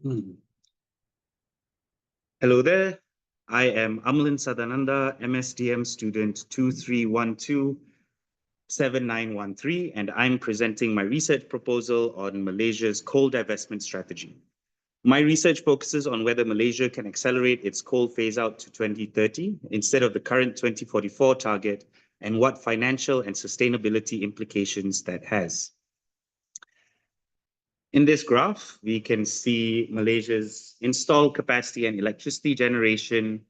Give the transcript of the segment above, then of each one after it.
Hmm. Hello there. I am Amalen Sathananthar, MSDM student 23127913, and I'm presenting my research proposal on Malaysia's coal divestment strategy. My research focuses on whether Malaysia can accelerate its coal phase out to 2030 instead of the current 2044 target, and what financial and sustainability implications that has. In this graph, we can see Malaysia's installed capacity and electricity generation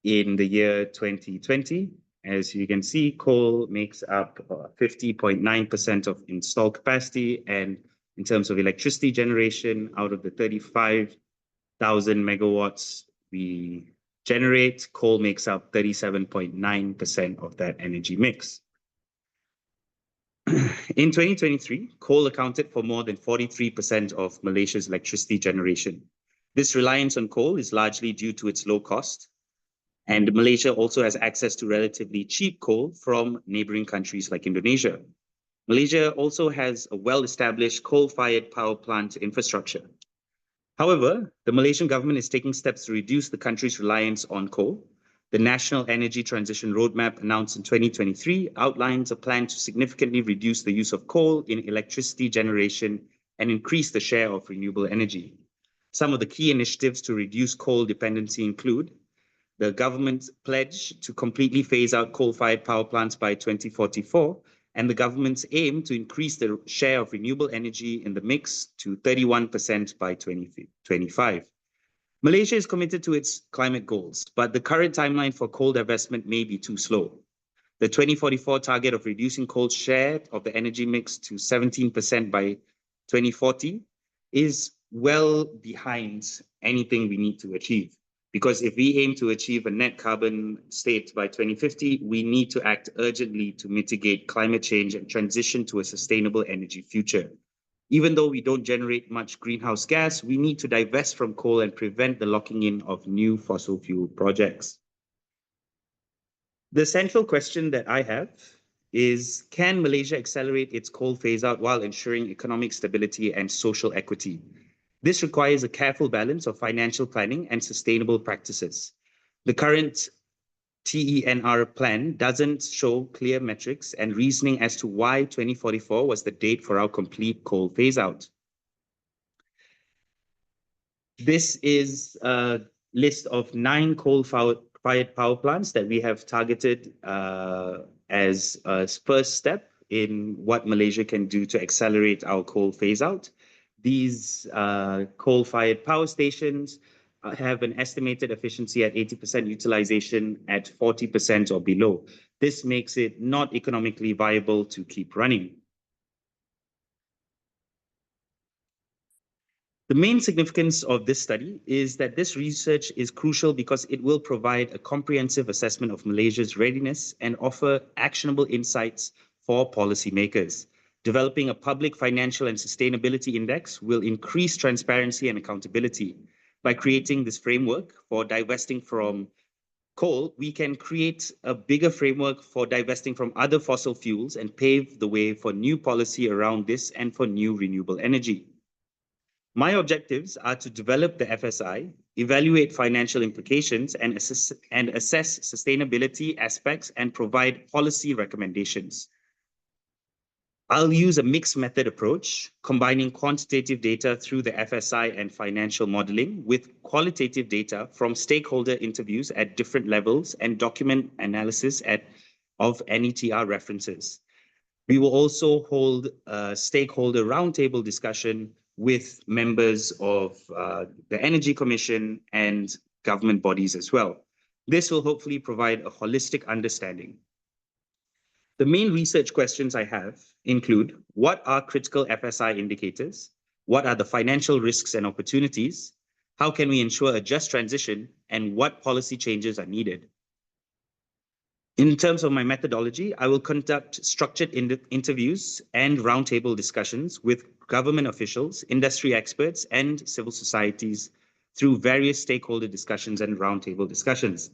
in the year 2020. As you can see, coal makes up 50.9% of installed capacity. And in terms of electricity generation, out of the 35,000 megawatts we generate, coal makes up 37.9% of that energy mix. In 2023, coal accounted for more than 43% of Malaysia's electricity generation. This reliance on coal is largely due to its low cost, and Malaysia also has access to relatively cheap coal from neighboring countries like Indonesia. Malaysia also has a well-established coal-fired power plant infrastructure. However, the Malaysian government is taking steps to reduce the country's reliance on coal. The National Energy Transition Roadmap announced in 2023 outlines a plan to significantly reduce the use of coal in electricity generation and increase the share of renewable energy. Some of the key initiatives to reduce coal dependency include the government's pledge to completely phase out coal-fired power plants by 2044, and the government's aim to increase the share of renewable energy in the mix to 31% by 2025. Malaysia is committed to its climate goals, but the current timeline for coal divestment may be too slow. The 2044 target of reducing coal's share of the energy mix to 17% by 2040 is well behind anything we need to achieve. Because if we aim to achieve a net carbon state by 2050, we need to act urgently to mitigate climate change and transition to a sustainable energy future. Even though we don't generate much greenhouse gas, we need to divest from coal and prevent the locking in of new fossil fuel projects. The central question that I have is, can Malaysia accelerate its coal phase out while ensuring economic stability and social equity? This requires a careful balance of financial planning and sustainable practices. The current TENR plan doesn't show clear metrics and reasoning as to why 2044 was the date for our complete coal phase out. This is a list of 9 coal-fired power plants that we have targeted as a first step in what Malaysia can do to accelerate our coal phase out. These coal-fired power stations have an estimated efficiency at 80% utilization at 40% or below. This makes it not economically viable to keep running. The main significance of this study is that this research is crucial because it will provide a comprehensive assessment of Malaysia's readiness and offer actionable insights for policymakers. Developing a public financial and sustainability index will increase transparency and accountability. By creating this framework for divesting from coal, we can create a bigger framework for divesting from other fossil fuels and pave the way for new policy around this and for new renewable energy. My objectives are to develop the FSI, evaluate financial implications, and assess sustainability aspects and provide policy recommendations. I'll use a mixed method approach, combining quantitative data through the FSI and financial modeling with qualitative data from stakeholder interviews at different levels and document analysis of NETR references. We will also hold a stakeholder roundtable discussion with members of the Energy Commission and government bodies as well. This will hopefully provide a holistic understanding. The main research questions I have include: what are critical FSI indicators? What are the financial risks and opportunities? How can we ensure a just transition? And what policy changes are needed? In terms of my methodology, I will conduct structured interviews and roundtable discussions with government officials, industry experts, and civil societies through various stakeholder discussions and roundtable discussions.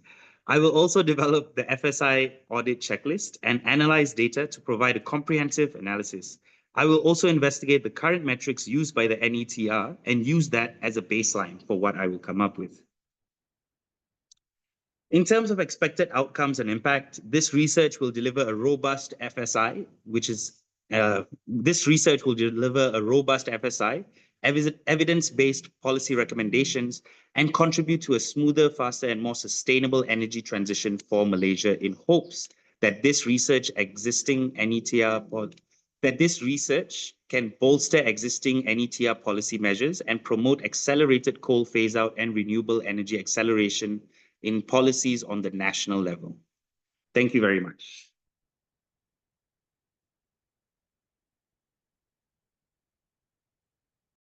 I will also develop the FSI audit checklist and analyze data to provide a comprehensive analysis. I will also investigate the current metrics used by the NETR and use that as a baseline for what I will come up with. In terms of expected outcomes and impact, this research will deliver a robust FSI, evidence-based policy recommendations, and contribute to a smoother, faster, and more sustainable energy transition for Malaysia in hopes that this research can bolster existing NETR policy measures and promote accelerated coal phase-out and renewable energy acceleration in policies on the national level. Thank you very much.